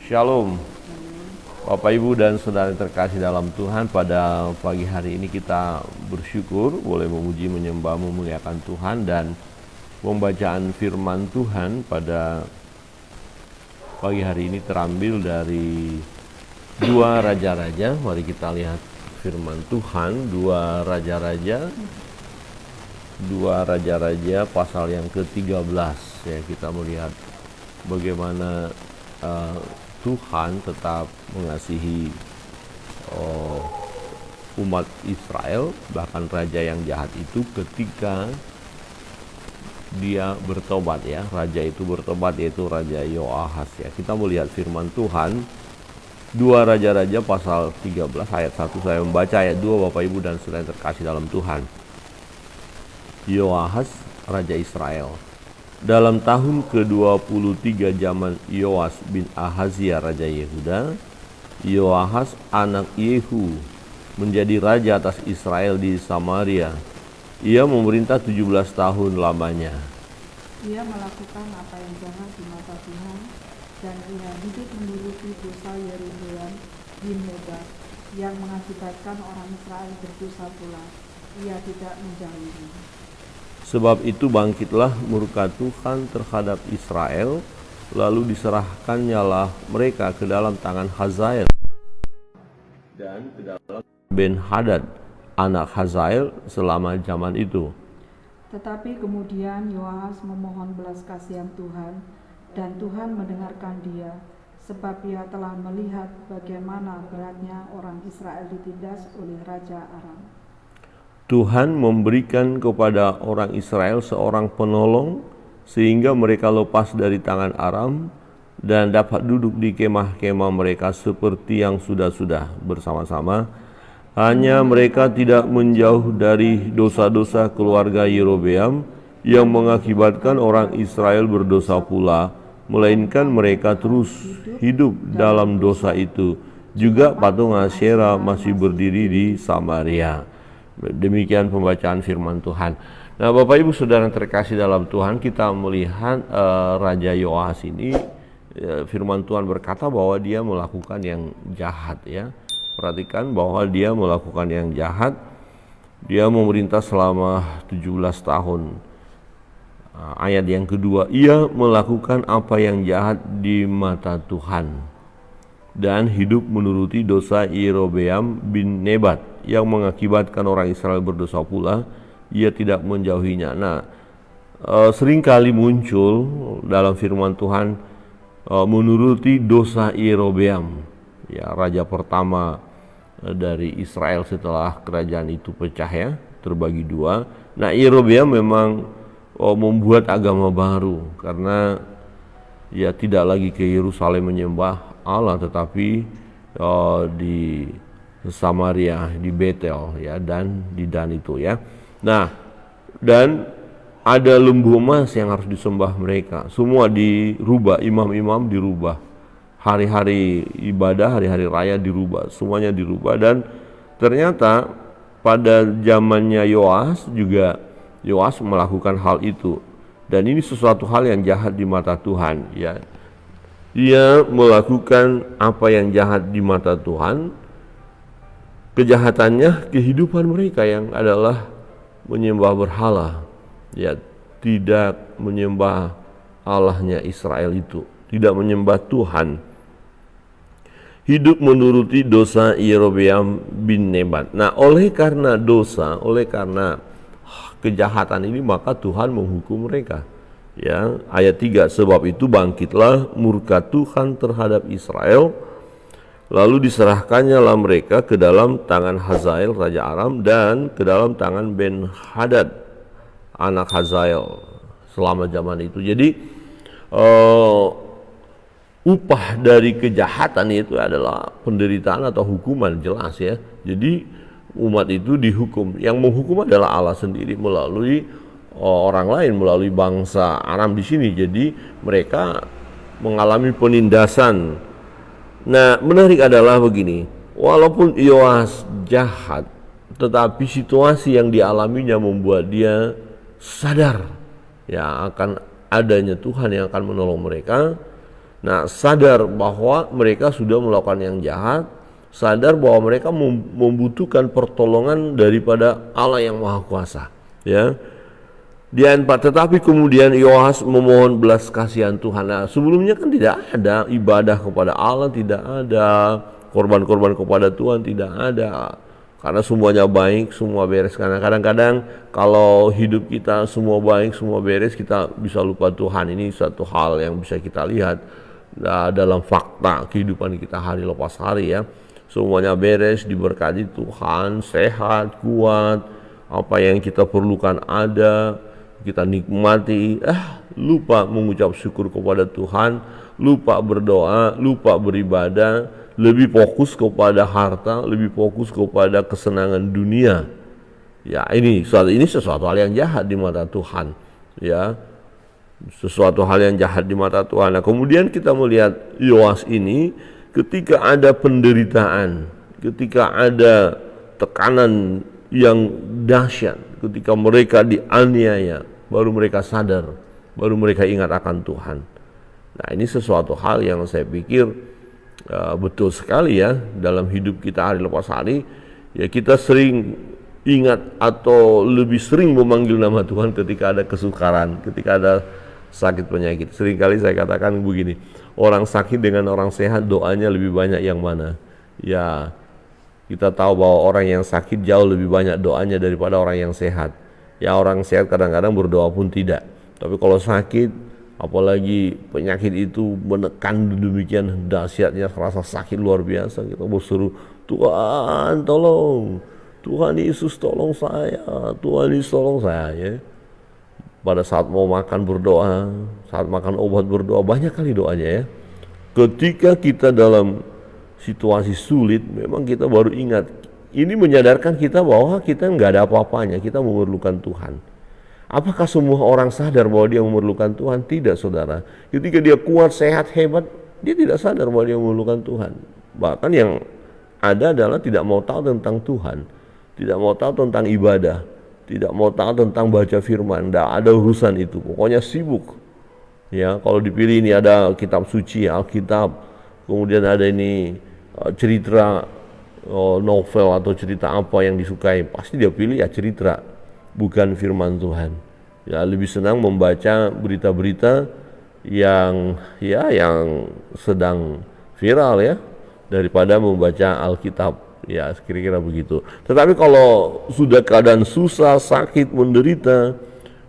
Shalom Bapak Ibu dan Saudara yang terkasih dalam Tuhan. Pada pagi hari ini kita bersyukur boleh memuji, menyembah, memuliakan Tuhan. Dan pembacaan firman Tuhan pada pagi hari ini terambil dari 2 Raja-Raja. Mari kita lihat firman Tuhan 2 Raja-Raja pasal yang ke-13 ya. Kita melihat bagaimana Tuhan tetap mengasihi umat Israel, bahkan raja yang jahat itu ketika dia bertobat ya. Raja itu bertobat, yaitu Raja Yoahas ya. Kita melihat firman Tuhan 2 Raja-Raja pasal 13 ayat 1. Saya membaca ayat 2, Bapak Ibu dan Saudara yang terkasih dalam Tuhan. Yoahas Raja Israel. Dalam tahun ke-23 zaman Yoas bin Ahazia Raja Yehuda, Yoahas anak Yehu menjadi raja atas Israel di Samaria. Ia memerintah 17 tahun lamanya. Ia melakukan apa yang jahat di mata Tuhan, dan ia hidup menuruti dosa Yerobeam bin Nebat yang mengakibatkan orang Israel berdosa pula. Ia tidak menjauhinya. Sebab itu bangkitlah murka Tuhan terhadap Israel, lalu diserahkannyalah mereka ke dalam tangan Hazael dan ke dalam Ben-Hadad anak Hazael selama zaman itu. Tetapi kemudian Yoahas memohon belas kasihan Tuhan, dan Tuhan mendengarkan dia, sebab ia telah melihat bagaimana beratnya orang Israel ditindas oleh Raja Aram. Tuhan memberikan kepada orang Israel seorang penolong sehingga mereka lepas dari tangan Aram dan dapat duduk di kemah-kemah mereka seperti yang sudah-sudah bersama-sama. Hanya mereka tidak menjauh dari dosa-dosa keluarga Yerobeam yang mengakibatkan orang Israel berdosa pula, melainkan mereka terus hidup dalam dosa itu. Juga patung Asyera masih berdiri di Samaria. Demikian pembacaan firman Tuhan. Nah, Bapak Ibu Saudara yang terkasih dalam Tuhan, kita melihat Raja Yoahas ini, firman Tuhan berkata bahwa dia melakukan yang jahat ya. Perhatikan bahwa dia melakukan yang jahat. Dia memerintah selama 17 tahun. Ayat yang kedua, ia melakukan apa yang jahat di mata Tuhan dan hidup menuruti dosa Yerobeam bin Nebat yang mengakibatkan orang Israel berdosa pula. Ia tidak menjauhinya. Nah, seringkali muncul dalam firman Tuhan menuruti dosa Yerobeam ya, raja pertama dari Israel setelah kerajaan itu pecah ya, terbagi 2. Nah, Yerobeam memang membuat agama baru karena ya tidak lagi ke Yerusalem menyembah Allah, tetapi di Samaria, di Betel ya, dan di Dan itu ya. Nah, dan ada lembu emas yang harus disembah mereka. Semua dirubah, imam-imam dirubah. Hari-hari ibadah, hari-hari raya dirubah, semuanya dirubah. Dan ternyata pada zamannya Yoas juga Yoas melakukan hal itu. Dan ini sesuatu hal yang jahat di mata Tuhan ya. Dia melakukan apa yang jahat di mata Tuhan. Kejahatannya kehidupan mereka yang adalah menyembah berhala ya, tidak menyembah Allahnya Israel itu, tidak menyembah Tuhan. Hidup menuruti dosa Yerobeam bin Nebat. Nah, oleh karena dosa, oleh karena kejahatan ini, maka Tuhan menghukum mereka. Ya, ayat 3, sebab itu bangkitlah murka Tuhan terhadap Israel, lalu diserahkannyalah mereka ke dalam tangan Hazael Raja Aram dan ke dalam tangan Ben-Hadad anak Hazael selama zaman itu. Jadi upah dari kejahatan itu adalah penderitaan atau hukuman, jelas ya. Jadi umat itu dihukum. Yang menghukum adalah Allah sendiri melalui orang lain, melalui bangsa Aram di sini. Jadi mereka mengalami penindasan. Nah, menarik adalah begini, walaupun Yoahas jahat, tetapi situasi yang dialaminya membuat dia sadar ya akan adanya Tuhan yang akan menolong mereka. Nah, sadar bahwa mereka sudah melakukan yang jahat, sadar bahwa mereka membutuhkan pertolongan daripada Allah yang Maha Kuasa, ya. Di ayat 4, tetapi kemudian Yoahas memohon belas kasihan Tuhan. Nah, sebelumnya kan tidak ada ibadah kepada Allah, tidak ada korban-korban kepada Tuhan, tidak ada. Karena semuanya baik, semua beres. Karena kadang-kadang kalau hidup kita semua baik, semua beres, kita bisa lupa Tuhan. Ini satu hal yang bisa kita lihat dalam fakta kehidupan kita hari lepas hari, ya. Semuanya beres, diberkati Tuhan, sehat, kuat, apa yang kita perlukan ada, kita nikmati, lupa mengucap syukur kepada Tuhan, lupa berdoa, lupa beribadah, lebih fokus kepada harta, lebih fokus kepada kesenangan dunia. Ya, ini sesuatu hal yang jahat di mata Tuhan, ya. Sesuatu hal yang jahat di mata Tuhan. Nah, kemudian kita melihat Yoas ini ketika ada penderitaan, ketika ada tekanan yang dahsyat, ketika mereka dianiaya, baru mereka sadar, baru mereka ingat akan Tuhan. Nah, ini sesuatu hal yang saya pikir betul sekali, ya, dalam hidup kita hari lepas hari, ya. Kita sering ingat atau lebih sering memanggil nama Tuhan ketika ada kesukaran, ketika ada sakit penyakit. Seringkali saya katakan begini, orang sakit dengan orang sehat doanya lebih banyak yang mana? Ya, kita tahu bahwa orang yang sakit jauh lebih banyak doanya daripada orang yang sehat. Ya, orang sehat kadang-kadang berdoa pun tidak. Tapi kalau sakit, apalagi penyakit itu menekan demikian dahsyatnya, rasa sakit luar biasa, kita berseru, Tuhan tolong, Tuhan Yesus tolong saya, Tuhan Yesus tolong saya, ya. Pada saat mau makan berdoa, saat makan obat berdoa, banyak kali doanya, ya. Ketika kita dalam situasi sulit, memang kita baru ingat. Ini menyadarkan kita bahwa kita nggak ada apa-apanya, kita memerlukan Tuhan. Apakah semua orang sadar bahwa dia memerlukan Tuhan? Tidak, saudara. Ketika dia kuat, sehat, hebat, dia tidak sadar bahwa dia memerlukan Tuhan. Bahkan yang ada adalah tidak mau tahu tentang Tuhan, tidak mau tahu tentang ibadah, tidak mau tahu tentang baca firman. Tidak ada urusan itu, pokoknya sibuk. Ya, kalau dipilih ini ada kitab suci, Alkitab, kemudian ada ini cerita novel atau cerita apa yang disukai, pasti dia pilih ya cerita, bukan firman Tuhan. Ya, lebih senang membaca berita-berita yang sedang viral, ya, daripada membaca Alkitab. Ya, kira-kira begitu. Tetapi kalau sudah keadaan susah, sakit, menderita,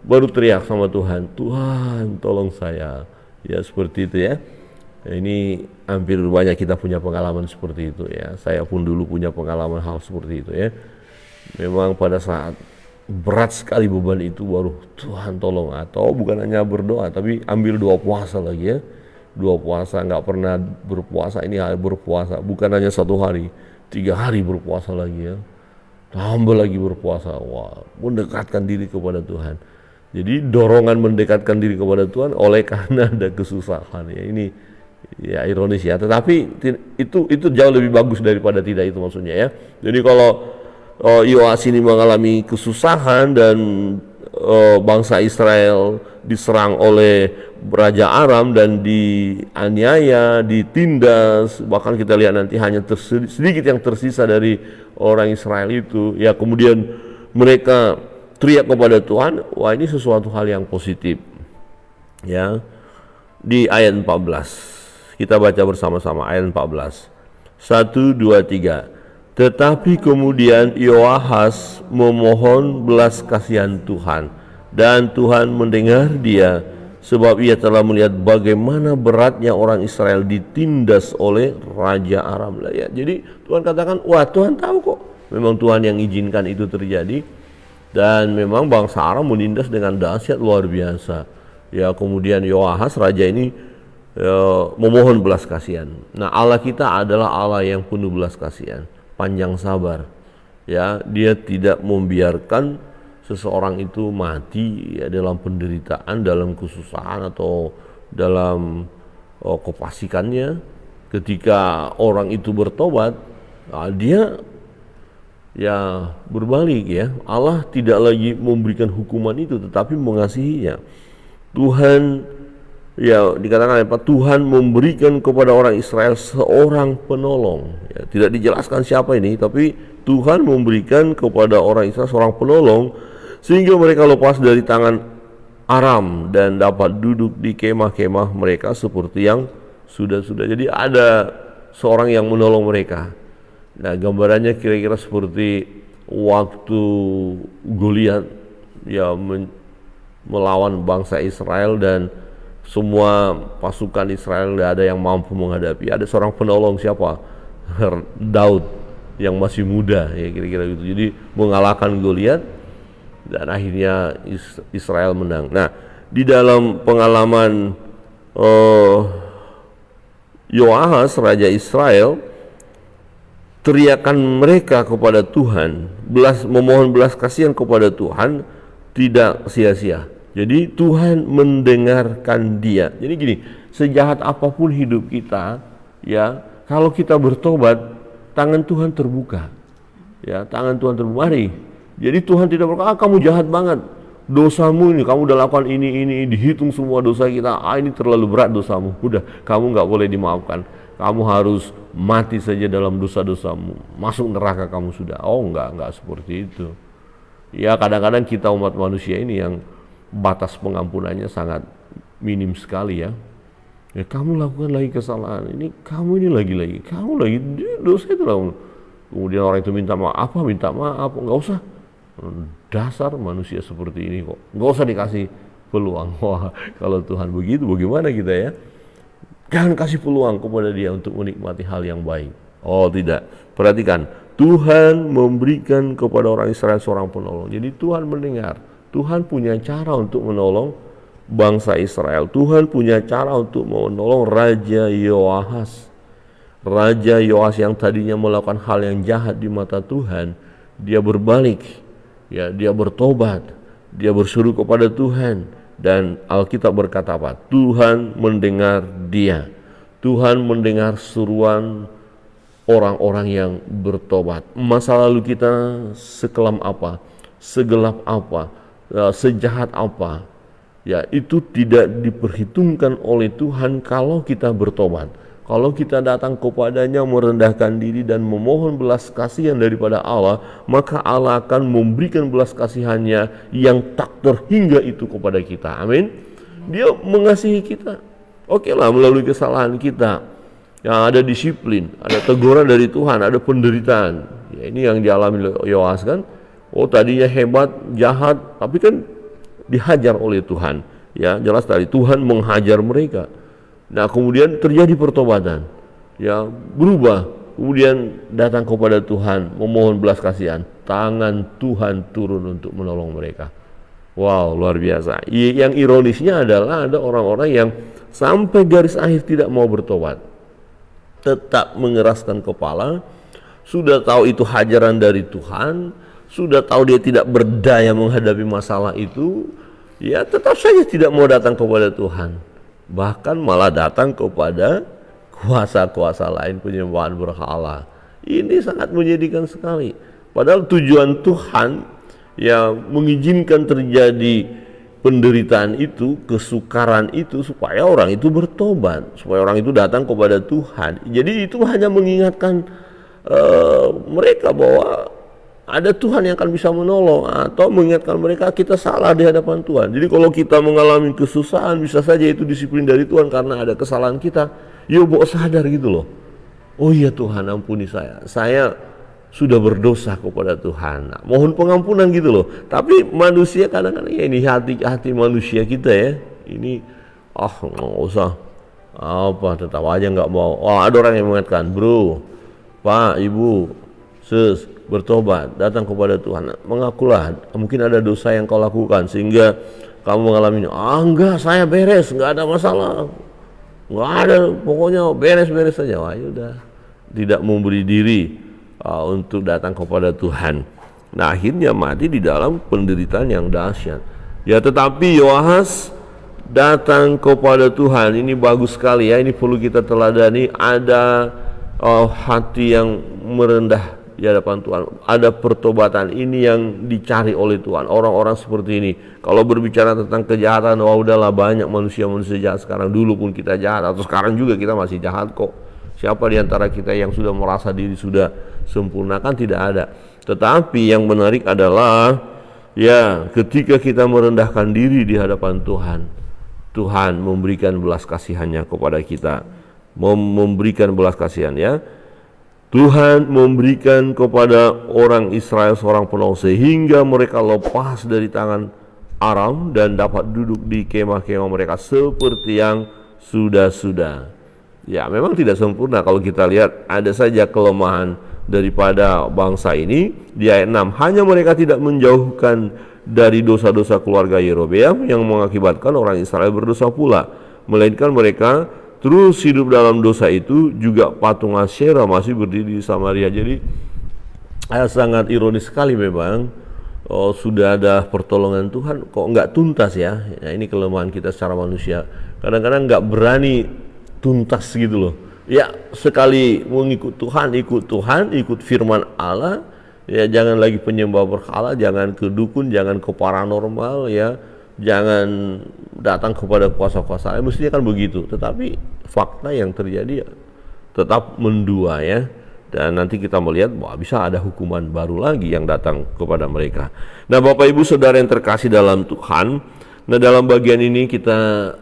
baru teriak sama Tuhan, Tuhan tolong saya. Ya, seperti itu, ya. Ini hampir banyak kita punya pengalaman seperti itu, ya. Saya pun dulu punya pengalaman hal seperti itu, ya. Memang pada saat berat sekali beban itu, baru Tuhan tolong. Atau bukan hanya berdoa, tapi ambil doa puasa lagi, ya. Doa puasa, nggak pernah berpuasa, ini berpuasa, bukan hanya 1 hari, 3 hari berpuasa lagi, ya. Tambah lagi berpuasa, wah, mendekatkan diri kepada Tuhan. Jadi dorongan mendekatkan diri kepada Tuhan oleh karena ada kesusahan, ya. Ini ya ironis, ya, tetapi itu jauh lebih bagus daripada tidak, itu maksudnya, ya. Jadi kalau Yoas ini mengalami kesusahan dan bangsa Israel diserang oleh Raja Aram dan dianiaya, ditindas, bahkan kita lihat nanti hanya sedikit yang tersisa dari orang Israel itu, ya. Kemudian mereka teriak kepada Tuhan, wah, ini sesuatu hal yang positif, ya. Di ayat 14 kita baca bersama-sama, ayat 14. 1, 2, 3. Tetapi kemudian Yoahas memohon belas kasihan Tuhan, dan Tuhan mendengar dia, sebab ia telah melihat bagaimana beratnya orang Israel ditindas oleh Raja Aram. Ya, jadi Tuhan katakan, wah, Tuhan tahu kok, memang Tuhan yang izinkan itu terjadi, dan memang bangsa Aram menindas dengan dahsyat luar biasa. Ya, kemudian Yoahas raja ini memohon belas kasihan. Nah, Allah kita adalah Allah yang penuh belas kasihan, panjang sabar, ya. Dia tidak membiarkan seseorang itu mati, ya, dalam penderitaan, dalam kesusahan, atau dalam kefasikannya. Ketika orang itu bertobat, dia ya berbalik, ya. Allah tidak lagi memberikan hukuman itu, tetapi mengasihinya. Tuhan ya dikatakan apa? Tuhan memberikan kepada orang Israel seorang penolong. Ya, tidak dijelaskan siapa ini, tapi Tuhan memberikan kepada orang Israel seorang penolong sehingga mereka lepas dari tangan Aram dan dapat duduk di kemah-kemah mereka seperti yang sudah-sudah. Jadi ada seorang yang menolong mereka. Nah, gambarannya kira-kira seperti waktu Goliat ya melawan bangsa Israel dan semua pasukan Israel tidak ada yang mampu menghadapi. Ada seorang penolong, siapa? Daud yang masih muda, ya kira-kira gitu. Jadi mengalahkan Goliat dan akhirnya Israel menang. Nah, di dalam pengalaman Yoahas raja Israel, teriakan mereka kepada Tuhan, memohon belas kasihan kepada Tuhan tidak sia-sia. Jadi Tuhan mendengarkan dia. Jadi gini, sejahat apapun hidup kita, ya, kalau kita bertobat, tangan Tuhan terbuka. Ya, tangan Tuhan terbuka. Mari. Jadi Tuhan tidak berkata, kamu jahat banget, dosamu ini, kamu udah lakukan ini, dihitung semua dosa kita, ini terlalu berat dosamu, udah, kamu nggak boleh dimaafkan, kamu harus mati saja dalam dosa-dosamu, masuk neraka kamu sudah. Oh enggak seperti itu. Ya kadang-kadang kita umat manusia ini yang batas pengampunannya sangat minim sekali ya. Ya kamu lakukan lagi kesalahan, ini kamu ini lagi, kamu lagi dosa itu lah. Kemudian orang itu minta maaf, nggak usah. Dasar manusia seperti ini kok, nggak usah dikasih peluang. Wah, kalau Tuhan begitu bagaimana kita ya? Jangan kasih peluang kepada dia untuk menikmati hal yang baik. Oh tidak, perhatikan, Tuhan memberikan kepada orang Israel seorang penolong. Jadi Tuhan mendengar, Tuhan punya cara untuk menolong bangsa Israel. Tuhan punya cara untuk menolong Raja Yoahas. Raja Yoahas yang tadinya melakukan hal yang jahat di mata Tuhan, dia berbalik. Ya, dia bertobat, dia berseru kepada Tuhan, dan Alkitab berkata apa? Tuhan mendengar dia. Tuhan mendengar seruan orang-orang yang bertobat. Masa lalu kita sekelam apa, segelap apa, sejahat apa, ya itu tidak diperhitungkan oleh Tuhan kalau kita bertobat. Kalau kita datang kepadanya merendahkan diri dan memohon belas kasihan daripada Allah, maka Allah akan memberikan belas kasihannya yang tak terhingga itu kepada kita. Amin. Dia mengasihi kita. Oke lah, melalui kesalahan kita yang ada disiplin, ada teguran dari Tuhan, ada penderitaan. Ya, ini yang dialami Yoahas kan. Oh tadinya hebat, jahat, tapi kan dihajar oleh Tuhan. Ya jelas tadi Tuhan menghajar mereka. Nah kemudian terjadi pertobatan, ya berubah, kemudian datang kepada Tuhan, memohon belas kasihan, tangan Tuhan turun untuk menolong mereka. Wow, luar biasa. Yang ironisnya adalah ada orang-orang yang sampai garis akhir tidak mau bertobat, tetap mengeraskan kepala, sudah tahu itu hajaran dari Tuhan, sudah tahu dia tidak berdaya menghadapi masalah itu, ya tetap saja tidak mau datang kepada Tuhan. Bahkan malah datang kepada kuasa-kuasa lain, penyembahan berhala. Ini sangat menyedihkan sekali. Padahal tujuan Tuhan yang mengizinkan terjadi penderitaan itu, kesukaran itu, supaya orang itu bertobat, supaya orang itu datang kepada Tuhan. Jadi itu hanya mengingatkan mereka bahwa ada Tuhan yang akan bisa menolong, atau mengingatkan mereka kita salah di hadapan Tuhan. Jadi kalau kita mengalami kesusahan, bisa saja itu disiplin dari Tuhan karena ada kesalahan kita. Yuk bawa sadar gitu loh. Oh iya Tuhan, ampuni saya sudah berdosa kepada Tuhan. Nah, mohon pengampunan gitu loh. Tapi manusia kadang-kadang ya ini hati manusia kita ya. Ini nggak usah tetap aja nggak mau. Oh ada orang yang mengatakan, bro, Pak, Ibu, Sis, bertobat, datang kepada Tuhan, mengakulah mungkin ada dosa yang kau lakukan sehingga kamu mengalami enggak, saya beres, enggak ada masalah, enggak ada, pokoknya beres-beres saja. Wah udah, tidak memberi diri untuk datang kepada Tuhan. Nah akhirnya mati di dalam penderitaan yang dahsyat. Ya tetapi Yoahas datang kepada Tuhan. Ini bagus sekali ya, ini perlu kita teladani. Ada hati yang merendah di hadapan Tuhan. Ada pertobatan, ini yang dicari oleh Tuhan. Orang-orang seperti ini, kalau berbicara tentang kejahatan, wah udahlah, banyak manusia-manusia jahat sekarang. Dulu pun kita jahat, atau sekarang juga kita masih jahat kok. Siapa di antara kita yang sudah merasa diri sudah sempurna? Kan tidak ada. Tetapi yang menarik adalah, ya, ketika kita merendahkan diri di hadapan Tuhan, Tuhan memberikan belas kasihannya kepada kita. Memberikan belas kasihan, ya. Tuhan memberikan kepada orang Israel seorang penolong sehingga mereka lepas dari tangan Aram dan dapat duduk di kemah-kemah mereka seperti yang sudah-sudah. Ya, memang tidak sempurna. Kalau kita lihat, ada saja kelemahan daripada bangsa ini. Di ayat 6, hanya mereka tidak menjauhkan dari dosa-dosa keluarga Yerobeam yang mengakibatkan orang Israel berdosa pula, melainkan mereka terus hidup dalam dosa itu. Juga patung Asyera masih berdiri di Samaria. Jadi sangat ironis sekali memang. Sudah ada pertolongan Tuhan, kok nggak tuntas ya. Nah, ini kelemahan kita secara manusia. Kadang-kadang nggak berani tuntas gitu loh. Ya, sekali mau ikut Tuhan, ikut firman Allah. Ya, jangan lagi penyembah berhala, jangan ke dukun, jangan ke paranormal, ya. Jangan datang kepada kuasa-kuasa lain, mestinya kan begitu. Tetapi fakta yang terjadi ya, tetap mendua, ya. Dan nanti kita melihat bahwa bisa ada hukuman baru lagi yang datang kepada mereka. Nah, Bapak Ibu Saudara yang terkasih dalam Tuhan, nah dalam bagian ini kita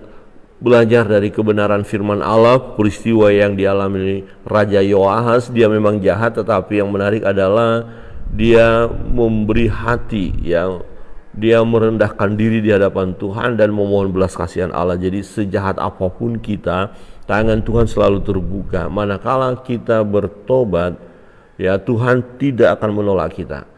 belajar dari kebenaran firman Allah, peristiwa yang dialami Raja Yoahas. Dia memang jahat, tetapi yang menarik adalah dia memberi hati, ya. Dia merendahkan diri di hadapan Tuhan dan memohon belas kasihan Allah. Jadi sejahat apapun kita, tangan Tuhan selalu terbuka. Manakala kita bertobat, ya, Tuhan tidak akan menolak kita.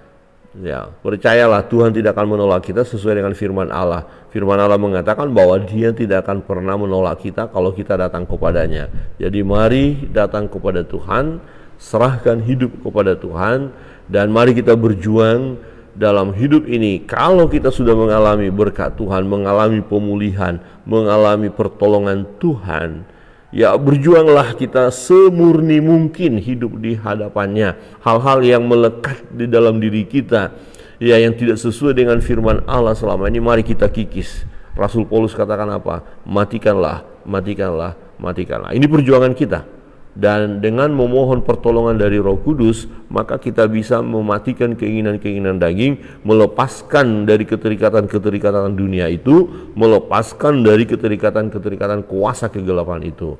Ya, percayalah, Tuhan tidak akan menolak kita sesuai dengan firman Allah. Firman Allah mengatakan bahwa Dia tidak akan pernah menolak kita kalau kita datang kepadanya. Jadi mari datang kepada Tuhan, serahkan hidup kepada Tuhan, dan mari kita berjuang dalam hidup ini. Kalau kita sudah mengalami berkat Tuhan, mengalami pemulihan, mengalami pertolongan Tuhan, ya, berjuanglah kita semurni mungkin hidup di hadapannya. Hal-hal yang melekat di dalam diri kita, ya, yang tidak sesuai dengan firman Allah selama ini, mari kita kikis. Rasul Paulus katakan apa? Matikanlah, matikanlah, matikanlah. Ini perjuangan kita. Dan dengan memohon pertolongan dari Roh Kudus, maka kita bisa mematikan keinginan-keinginan daging, melepaskan dari keterikatan-keterikatan dunia itu, melepaskan dari keterikatan-keterikatan kuasa kegelapan itu.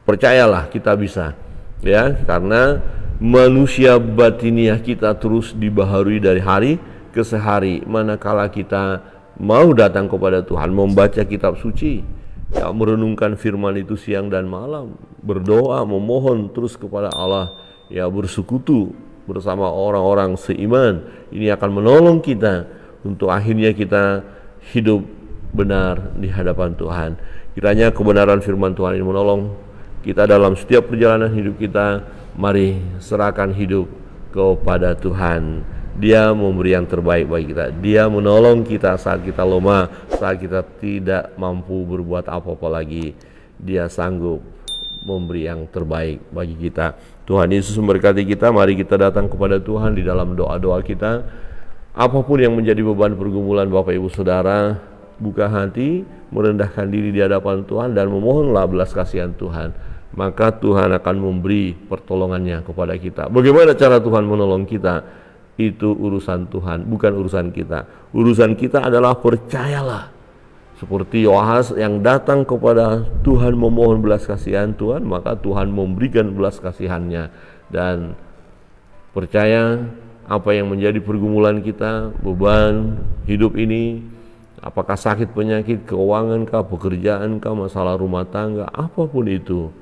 Percayalah, kita bisa, ya, karena manusia batiniah kita terus dibaharui dari hari ke hari. Manakala kita mau datang kepada Tuhan, membaca kitab suci, ya, merenungkan firman itu siang dan malam, berdoa, memohon terus kepada Allah, ya, bersekutu bersama orang-orang seiman, ini akan menolong kita untuk akhirnya kita hidup benar di hadapan Tuhan. Kiranya kebenaran firman Tuhan ini menolong kita dalam setiap perjalanan hidup kita. Mari serahkan hidup kepada Tuhan. Dia memberi yang terbaik bagi kita. Dia menolong kita saat kita lemah, saat kita tidak mampu berbuat apa-apa lagi. Dia sanggup memberi yang terbaik bagi kita. Tuhan Yesus memberkati kita. Mari kita datang kepada Tuhan di dalam doa-doa kita. Apapun yang menjadi beban pergumulan Bapak Ibu Saudara, buka hati, merendahkan diri di hadapan Tuhan, dan memohonlah belas kasihan Tuhan. Maka Tuhan akan memberi pertolongannya kepada kita. Bagaimana cara Tuhan menolong kita? Itu urusan Tuhan, bukan urusan kita. Urusan kita adalah percayalah. Seperti Yoahas yang datang kepada Tuhan memohon belas kasihan Tuhan, maka Tuhan memberikan belas kasihannya. Dan percaya apa yang menjadi pergumulan kita, beban hidup ini, apakah sakit, penyakit, keuangan kah, pekerjaan kah, masalah rumah tangga, apapun itu,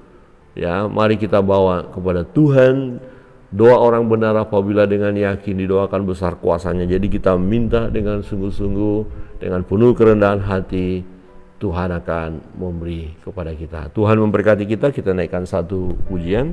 ya, mari kita bawa kepada Tuhan. Doa orang benar apabila dengan yakin didoakan besar kuasanya. Jadi kita minta dengan sungguh-sungguh, dengan penuh kerendahan hati, Tuhan akan memberi kepada kita. Tuhan memberkati kita. Kita naikkan satu pujian.